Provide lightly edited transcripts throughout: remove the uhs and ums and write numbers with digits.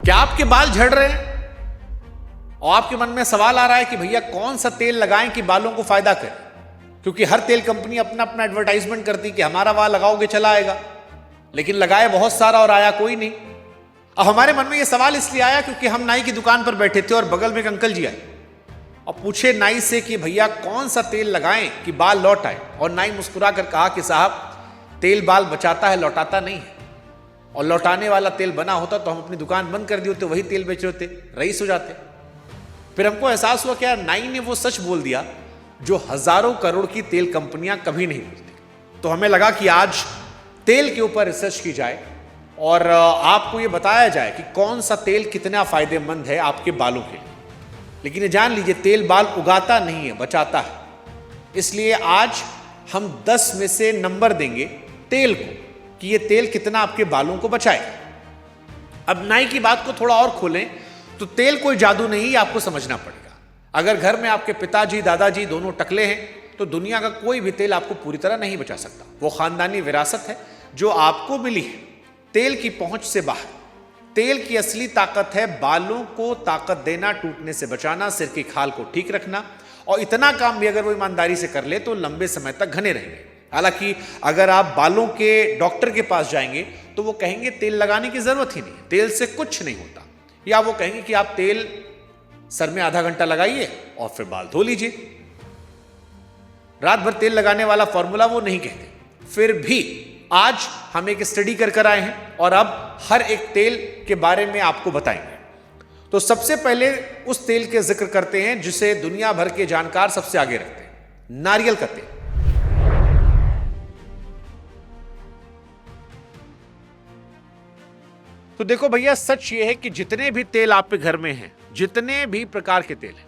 क्या आपके बाल झड़ रहे हैं और आपके मन में सवाल आ रहा है कि भैया कौन सा तेल लगाएं कि बालों को फायदा करे? क्योंकि हर तेल कंपनी अपना अपना एडवर्टाइजमेंट करती कि हमारा वाल लगाओगे चला आएगा, लेकिन लगाए बहुत सारा और आया कोई नहीं। अब हमारे मन में यह सवाल इसलिए आया क्योंकि हम नाई की दुकान पर बैठे थे और बगल में एक अंकल जी आए और पूछे नाई से कि भैया कौन सा तेल लगाएं कि बाल लौट आए। और नाई मुस्कुरा कर कहा कि साहब, तेल बाल बचाता है, लौटाता नहीं है, और लौटाने वाला तेल बना होता तो हम अपनी दुकान बंद कर दी होते, वही तेल बेच होते, रईस हो जाते। फिर हमको एहसास हुआ क्या नाई ने वो सच बोल दिया जो हजारों करोड़ की तेल कंपनियां कभी नहीं बोलती। तो हमें लगा कि आज तेल के ऊपर रिसर्च की जाए और आपको ये बताया जाए कि कौन सा तेल कितना फायदेमंद है आपके बालों के लिए। लेकिन ये जान लीजिए, तेल बाल उगाता नहीं है, बचाता है। इसलिए आज हम 10 में से नंबर देंगे तेल को कि ये तेल कितना आपके बालों को बचाएगा। अब नाई की बात को थोड़ा और खोलें तो तेल कोई जादू नहीं, आपको समझना पड़ेगा। अगर घर में आपके पिताजी दादाजी दोनों टकले हैं तो दुनिया का कोई भी तेल आपको पूरी तरह नहीं बचा सकता। वो खानदानी विरासत है जो आपको मिली है, तेल की पहुंच से बाहर। तेल की असली ताकत है बालों को ताकत देना, टूटने से बचाना, सिर की खाल को ठीक रखना, और इतना काम भी अगर वो ईमानदारी से कर ले तो लंबे समय तक घने रहेंगे। हालांकि अगर आप बालों के डॉक्टर के पास जाएंगे तो वो कहेंगे तेल लगाने की जरूरत ही नहीं, तेल से कुछ नहीं होता। या वो कहेंगे कि आप तेल सर में आधा घंटा लगाइए और फिर बाल धो लीजिए। रात भर तेल लगाने वाला फॉर्मूला वो नहीं कहते। फिर भी आज हम एक स्टडी कर आए हैं और अब हर एक तेल के बारे में आपको बताएंगे। तो सबसे पहले उस तेल के जिक्र करते हैं जिसे दुनिया भर के जानकार सबसे आगे रखते हैं, नारियल का तेल। तो देखो भैया, सच ये है कि जितने भी तेल आपके घर में हैं, जितने भी प्रकार के तेल हैं,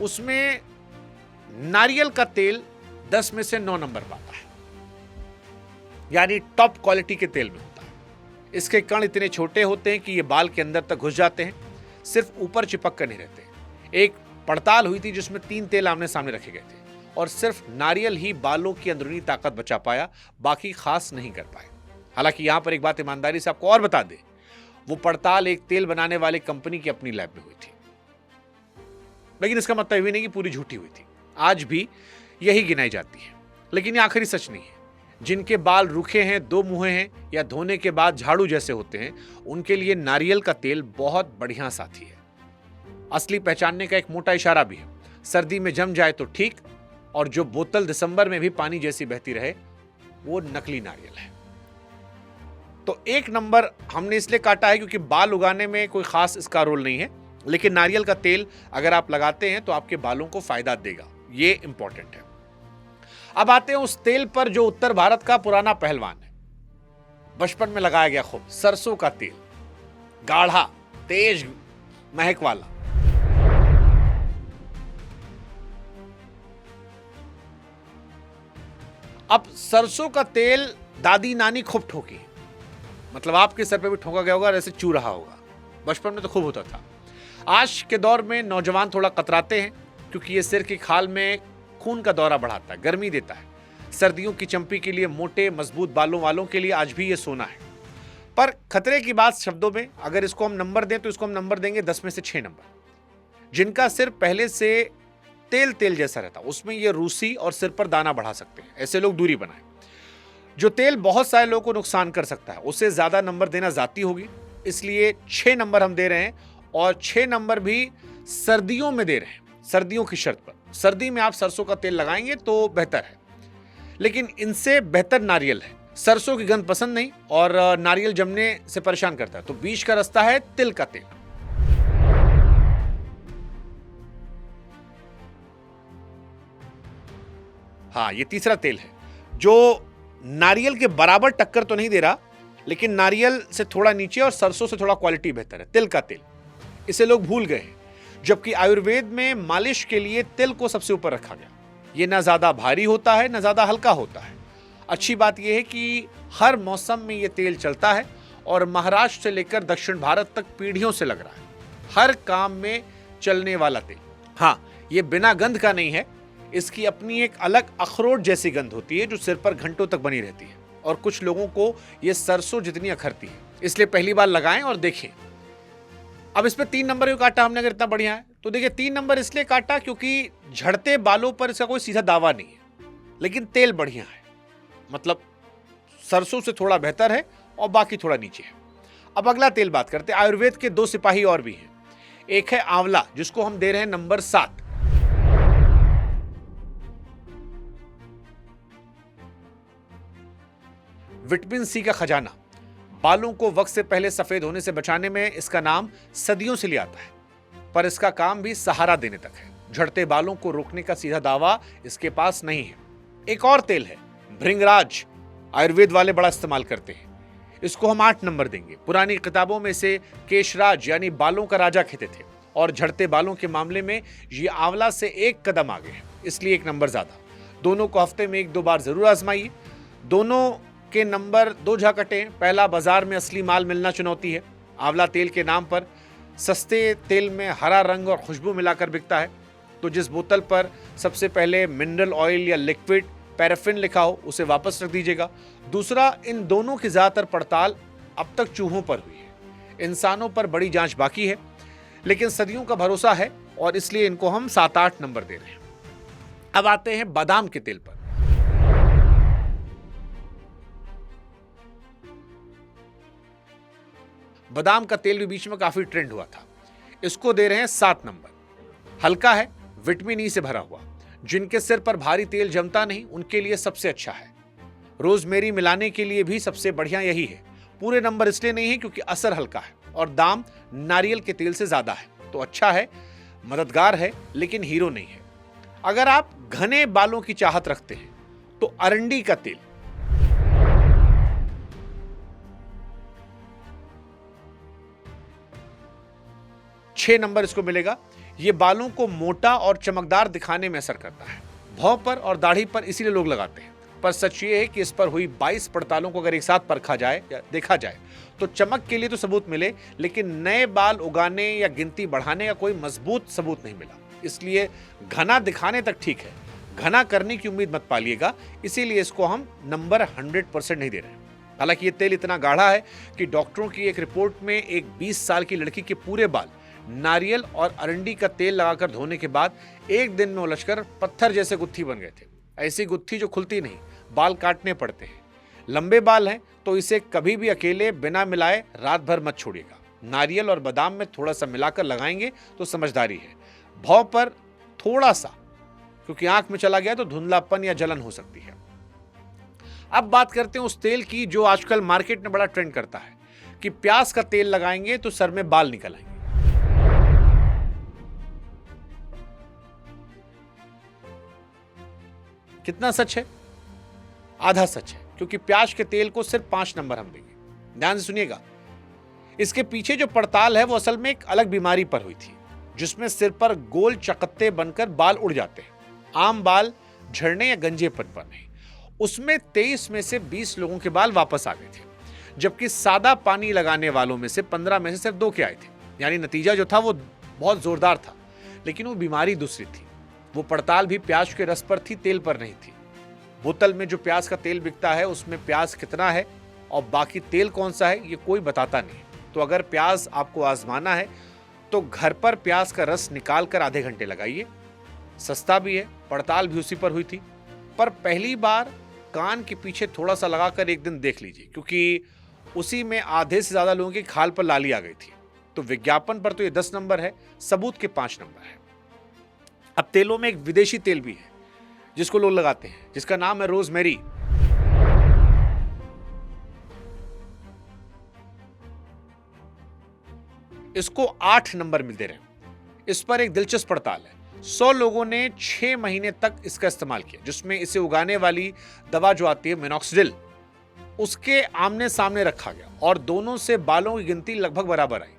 उसमें नारियल का तेल 10 में से 9 नंबर पाता है, यानी टॉप क्वालिटी के तेल में होता है। इसके कण इतने छोटे होते हैं कि ये बाल के अंदर तक घुस जाते हैं, सिर्फ ऊपर चिपक कर नहीं रहते। एक पड़ताल हुई थी जिसमें 3 तेल आमने सामने रखे गए थे और सिर्फ नारियल ही बालों की अंदरूनी ताकत बचा पाया, बाकी खास नहीं कर पाए। हालांकि यहां पर एक बात ईमानदारी से आपको और बता दें, वो पड़ताल एक तेल बनाने वाले कंपनी की अपनी लैब में हुई थी, लेकिन इसका मतलब ये नहीं कि पूरी झूठी हुई थी। आज भी यही गिनाई जाती है, लेकिन ये आखिरी सच नहीं है। जिनके बाल रूखे हैं, दो मुंहे हैं या धोने के बाद झाड़ू जैसे होते हैं, उनके लिए नारियल का तेल बहुत बढ़िया साथी है। असली पहचानने का एक मोटा इशारा भी है, सर्दी में जम जाए तो ठीक, और जो बोतल दिसंबर में भी पानी जैसी बहती रहे वो नकली नारियल है। तो 1 नंबर हमने इसलिए काटा है क्योंकि बाल उगाने में कोई खास इसका रोल नहीं है, लेकिन नारियल का तेल अगर आप लगाते हैं तो आपके बालों को फायदा देगा, ये इंपॉर्टेंट है। अब आते हैं उस तेल पर जो उत्तर भारत का पुराना पहलवान है, बचपन में लगाया गया खूब, सरसों का तेल। गाढ़ा, तेज महक वाला। अब सरसों का तेल दादी नानी खूब ठोकी, मतलब आपके सर पे भी ठोका गया होगा, ऐसे चू रहा होगा। बचपन में तो खूब होता था। आज के दौर में नौजवान थोड़ा कतराते हैं क्योंकि ये सिर की खाल में खून का दौरा बढ़ाता है, गर्मी देता है। सर्दियों की चंपी के लिए, मोटे मजबूत बालों वालों के लिए आज भी ये सोना है। पर खतरे की बात शब्दों में, अगर इसको हम नंबर दें तो इसको हम नंबर देंगे 10 में से 6 नंबर। जिनका सिर पहले से तेल तेल जैसा रहता, उसमें ये रूसी और सिर पर दाना बढ़ा सकते हैं, ऐसे लोग दूरी बनाएं। जो तेल बहुत सारे लोगों को नुकसान कर सकता है, उससे ज्यादा नंबर देना जाती होगी, इसलिए 6 नंबर हम दे रहे हैं। और 6 नंबर भी सर्दियों में दे रहे हैं, सर्दियों की शर्त पर। सर्दी में आप सरसों का तेल लगाएंगे तो बेहतर है, लेकिन इनसे बेहतर नारियल है। सरसों की गंध पसंद नहीं और नारियल जमने से परेशान करता है, तो बीच का रास्ता है तिल का तेल। हाँ, ये तीसरा तेल है जो नारियल के बराबर टक्कर तो नहीं दे रहा, लेकिन नारियल से थोड़ा नीचे और सरसों से थोड़ा क्वालिटी बेहतर है, तिल का तेल। इसे लोग भूल गए हैं, जबकि आयुर्वेद में मालिश के लिए तिल को सबसे ऊपर रखा गया। ये ना ज्यादा भारी होता है, ना ज्यादा हल्का होता है। अच्छी बात यह है कि हर मौसम में यह तेल चलता है और महाराष्ट्र से लेकर दक्षिण भारत तक पीढ़ियों से लग रहा है, हर काम में चलने वाला तेल। हाँ, ये बिना गंध का नहीं है, इसकी अपनी एक अलग अखरोट जैसी गंध होती है जो सिर पर घंटों तक बनी रहती है, और कुछ लोगों को यह सरसों जितनी अखरती है। इसलिए पहली बार लगाएं और देखें। अब इस पे 3 नंबर क्यों काटा हमने अगर इतना बढ़िया है? तो देखिए 3 नंबर इसलिए काटा क्योंकि झड़ते बालों पर इसका कोई सीधा दावा नहीं है, लेकिन तेल बढ़िया है, मतलब सरसों से थोड़ा बेहतर है और बाकी थोड़ा नीचे है। अब अगला तेल बात करते हैं। आयुर्वेद के 2 सिपाही और भी हैं। एक है आंवला, जिसको हम दे रहे हैं नंबर 7। विटामिन सी का खजाना, बालों को वक्त से पहले सफेद होने से बचाने में इसका नाम सदियों से लिया आता है, पर इसका काम भी सहारा देने तक है। झड़ते बालों को रोकने का सीधा दावा इसके पास नहीं है। एक और तेल है भृंगराज, आयुर्वेद वाले बड़ा इस्तेमाल करते हैं। इसको हम 8 नंबर देंगे। पुरानी किताबों में से केशराज यानी बालों का राजा कहते थे, और झड़ते बालों के मामले में ये आंवला से 1 कदम आगे है, इसलिए 1 नंबर ज्यादा। दोनों को हफ्ते में 1-2 बार जरूर आजमाइए। दोनों के नंबर 2 जा कटे। पहला, बाजार में असली माल मिलना चुनौती है। आंवला तेल के नाम पर सस्ते तेल में हरा रंग और खुशबू मिलाकर बिकता है, तो जिस बोतल पर सबसे पहले मिनरल ऑयल या लिक्विड पैराफिन लिखा हो उसे वापस रख दीजिएगा। दूसरा, इन दोनों की ज्यादातर पड़ताल अब तक चूहों पर हुई है, इंसानों पर बड़ी जांच बाकी है, लेकिन सदियों का भरोसा है और इसलिए इनको हम 7-8 नंबर दे रहे हैं। अब आते हैं बादाम के तेल पर। बादाम का तेल भी बीच में काफी ट्रेंड हुआ था, इसको दे रहे हैं 7 नंबर। हल्का है, विटामिन ई से भरा हुआ, जिनके सिर पर भारी तेल जमता नहीं उनके लिए सबसे अच्छा है। रोजमेरी मिलाने के लिए भी सबसे बढ़िया यही है। पूरे नंबर इसलिए नहीं है क्योंकि असर हल्का है और दाम नारियल के तेल से ज्यादा है, तो अच्छा है, मददगार है, लेकिन हीरो नहीं है। अगर आप घने बालों की चाहत रखते हैं तो अरंडी का तेल, छह नंबर इसको मिलेगा। यह बालों को मोटा और चमकदार दिखाने में असर करता है। भौं पर और दाढ़ी पर इसीलिए लोग लगाते हैं, पर सच ये है कि इस पर हुई 22 पड़तालों को अगर एक साथ परखा जाए या देखा जाए तो चमक के लिए तो सबूत मिले, लेकिन नए बाल उगाने या गिनती बढ़ाने का कोई मजबूत सबूत नहीं मिला। इसलिए घना दिखाने तक ठीक है, घना करने की उम्मीद मत पालिएगा। इसीलिए इसको हम नंबर 100% नहीं दे रहे हैं। हालांकि ये तेल इतना गाढ़ा है कि डॉक्टरों की एक रिपोर्ट में एक 20 साल की लड़की के पूरे बाल नारियल और अरंडी का तेल लगाकर धोने के बाद एक दिन में उलझकर पत्थर जैसे गुत्थी बन गए थे। ऐसी गुत्थी जो खुलती नहीं, बाल काटने पड़ते हैं। लंबे बाल हैं तो इसे कभी भी अकेले बिना मिलाए रात भर मत छोड़िएगा। नारियल और बादाम में थोड़ा सा मिलाकर लगाएंगे तो समझदारी है। भौं पर थोड़ा सा, क्योंकि आंख में चला गया तो धुंधलापन या जलन हो सकती है। अब बात करते हैं उस तेल की जो आजकल मार्केट में बड़ा ट्रेंड करता है कि प्याज का तेल लगाएंगे तो सर में बाल निकल आएंगे। कितना सच है? आधा सच है, क्योंकि प्याज के तेल को सिर्फ 5 नंबर हम देंगे। ध्यान से सुनिएगा। इसके पीछे जो पड़ताल है वो असल में एक अलग बीमारी पर हुई थी, जिसमें सिर पर गोल चकत्ते बनकर बाल उड़ जाते हैं। आम बाल झड़ने या गंजेपन पर नहीं। उसमें 23 में से 20 लोगों के बाल वापस आ गए थे, जबकि सादा पानी लगाने वालों में से 15 में से सिर्फ 2 के आए थे। यानी नतीजा जो था वो बहुत जोरदार था, लेकिन वो बीमारी दूसरी थी। वो पड़ताल भी प्याज के रस पर थी, तेल पर नहीं थी। बोतल में जो प्याज का तेल बिकता है उसमें प्याज कितना है और बाकी तेल कौन सा है ये कोई बताता नहीं। तो अगर प्याज आपको आजमाना है तो घर पर प्याज का रस निकाल कर आधे घंटे लगाइए। सस्ता भी है, पड़ताल भी उसी पर हुई थी। पर पहली बार कान के पीछे थोड़ा सा लगाकर एक दिन देख लीजिए, क्योंकि उसी में आधे से ज्यादा लोगों की खाल पर लाली आ गई थी। तो विज्ञापन पर तो ये 10 नंबर है, सबूत के 5 नंबर है। अब तेलों में एक विदेशी तेल भी है जिसको लोग लगाते हैं, जिसका नाम है रोजमेरी। इसको 8 नंबर मिल दे रहे हैं। इस पर एक दिलचस्प पड़ताल है। 100 लोगों ने 6 महीने तक इसका इस्तेमाल किया, जिसमें इसे उगाने वाली दवा जो आती है मिनॉक्सिडिल, उसके आमने सामने रखा गया और दोनों से बालों की गिनती लगभग बराबर आई।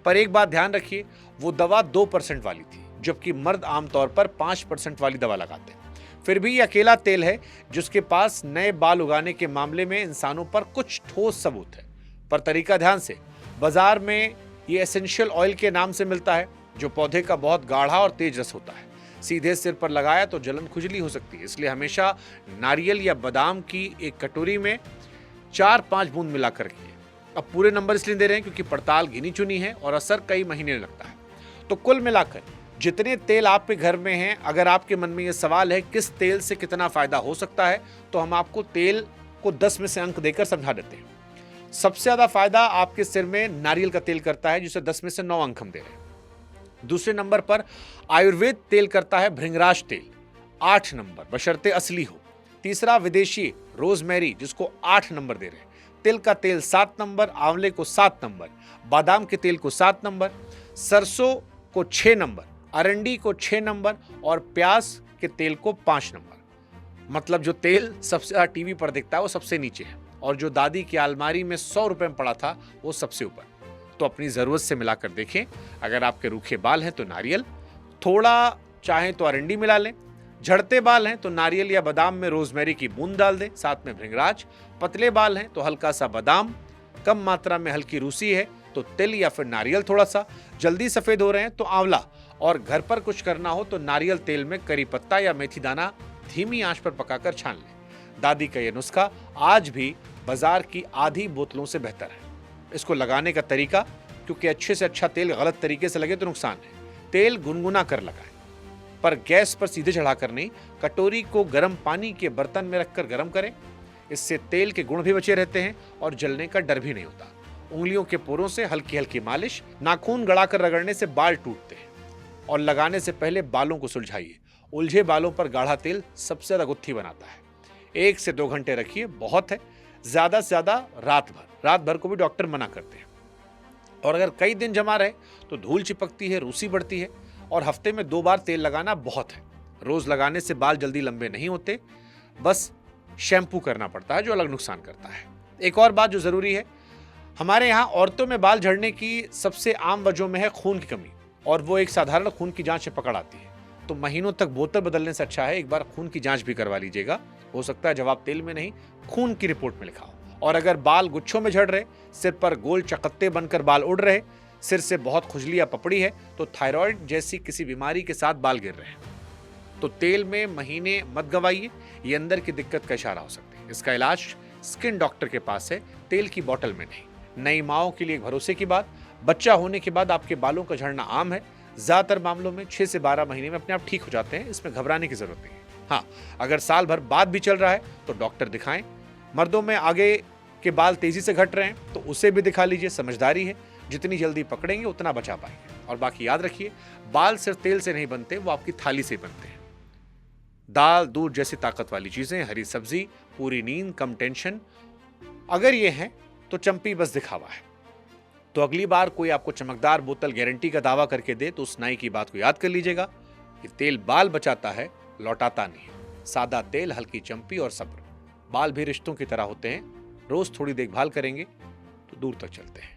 पर एक बात ध्यान रखिए, वो दवा 2% वाली थी, जबकि मर्द आमतौर पर 5% वाली दवा लगाते हैं। फिर भी ये अकेला तेल है जिसके पास नए बाल उगाने के मामले में इंसानों पर कुछ ठोस सबूत है। पर तरीका ध्यान से, बाजार में ये एसेंशियल ऑयल के नाम से मिलता है, जो पौधे का बहुत गाढ़ा और तेज रस होता है। सीधे सिर पर लगाया तो जलन खुजली हो सकती है, इसलिए हमेशा नारियल या बादाम की एक कटोरी में 4-5 बूंद मिलाकर रखिए। अब पूरे नंबर इसलिए दे रहे हैं क्योंकि पड़ताल गिनी चुनी है और असर कई महीने लगता है। तो कुल मिलाकर जितने तेल आपके घर में हैं, अगर आपके मन में ये सवाल है किस तेल से कितना फायदा हो सकता है, तो हम आपको तेल को 10 में से अंक देकर समझा देते हैं। सबसे ज्यादा फायदा आपके सिर में नारियल का तेल करता है, जिसे 10 में से 9 अंक हम दे रहे हैं। दूसरे नंबर पर आयुर्वेद तेल करता है भृंगराज तेल, 8 नंबर, बशर्ते असली हो। तीसरा विदेशी रोजमेरी, जिसको 8 नंबर दे रहे हैं। तिल का तेल 7 नंबर, आंवले को 7 नंबर, बादाम के तेल को 7 नंबर, सरसों को 6 नंबर, अरंडी को 6 नंबर और प्याज के तेल को 5 नंबर। मतलब जो तेल सबसे ज्यादा टीवी पर दिखता है वो सबसे नीचे है, और जो दादी की अलमारी में 100 रुपए में पड़ा था वो सबसे ऊपर। तो अपनी जरूरत से मिलाकर देखें। अगर आपके रूखे बाल हैं तो नारियल, थोड़ा चाहें तो अरंडी मिला लें, झड़ते बाल हैं तो नारियल या बादाम में रोजमेरी की बूंद डाल दें, साथ में भृंगराज। पतले बाल हैं तो हल्का सा बादाम, कम मात्रा में हल्की रूसी है तो तिल या फिर नारियल थोड़ा सा। जल्दी सफेद हो रहे हैं तो आंवला, और घर पर कुछ करना हो तो नारियल तेल में करी पत्ता या मेथी दाना धीमी आंच पर पकाकर छान लें। दादी का यह नुस्खा आज भी बाजार की आधी बोतलों से बेहतर है। इसको लगाने का तरीका, क्योंकि अच्छे से अच्छा तेल गलत तरीके से लगे तो नुकसान है। तेल गुनगुना कर लगाएं, पर गैस पर सीधे चढ़ाकर नहीं। कटोरी को गर्म पानी के बर्तन में रखकर गर्म करें। इससे तेल के गुण भी बचे रहते हैं और जलने का डर भी नहीं होता। उंगलियों के पोरों से हल्की हल्की मालिश, नाखून गड़ाकर रगड़ने से बाल टूटते हैं। और लगाने से पहले बालों को सुलझाइए। उलझे बालों पर गाढ़ा तेल सबसे ज्यादा गुत्थी बनाता है। 1 से 2 घंटे रखिए, बहुत है। ज्यादा से ज्यादा रात भर को भी डॉक्टर मना करते हैं। और अगर कई दिन जमा रहे तो धूल चिपकती है, रूसी बढ़ती है। और हफ्ते में 2 बार तेल लगाना बहुत है। रोज लगाने से बाल जल्दी लंबे नहीं होते, बस शैम्पू करना पड़ता है जो अलग नुकसान करता है। एक और बात जो जरूरी है, हमारे यहाँ औरतों में बाल झड़ने की सबसे आम वजह में है खून की कमी, और वो एक साधारण खून की जांच से पकड़ आती है। तो महीनों तक बोतल बदलने से अच्छा है एक बार खून की जांच भी करवा लीजिएगा। हो सकता है जवाब तेल में नहीं, खून की रिपोर्ट में लिखा हो। और अगर बाल गुच्छों में झड़ रहे, सिर पर गोल चकत्ते बनकर बाल उड़ रहे, सिर से बहुत खुजली या पपड़ी है, तो थायराइड जैसी किसी बीमारी के साथ बाल गिर रहे हैं, तो तेल में महीने मत गवाइए। ये अंदर की दिक्कत का इशारा हो सकता है। इसका इलाज स्किन डॉक्टर के पास है, तेल की बोतल में नहीं। नई माओं के लिए एक भरोसे की बात, बच्चा होने के बाद आपके बालों का झड़ना आम है। ज्यादातर मामलों में 6 से 12 महीने में अपने आप ठीक हो जाते हैं, इसमें घबराने की जरूरत नहीं है। हाँ, अगर साल भर बाद भी चल रहा है तो डॉक्टर दिखाएं। मर्दों में आगे के बाल तेजी से घट रहे हैं तो उसे भी दिखा लीजिए, समझदारी है। जितनी जल्दी पकड़ेंगे उतना बचा पाएंगे। और बाकी याद रखिए, बाल सिर्फ तेल से नहीं बनते, वो आपकी थाली से बनते हैं। दाल, दूध जैसी ताकत वाली चीजें, हरी सब्जी, पूरी नींद, कम टेंशन, अगर ये है तो चंपी बस दिखावा है। तो अगली बार कोई आपको चमकदार बोतल गारंटी का दावा करके दे तो उस नाई की बात को याद कर लीजिएगा कि तेल बाल बचाता है, लौटाता नहीं। सादा तेल, हल्की चंपी और सब्र। बाल भी रिश्तों की तरह होते हैं, रोज थोड़ी देखभाल करेंगे तो दूर तक चलते हैं।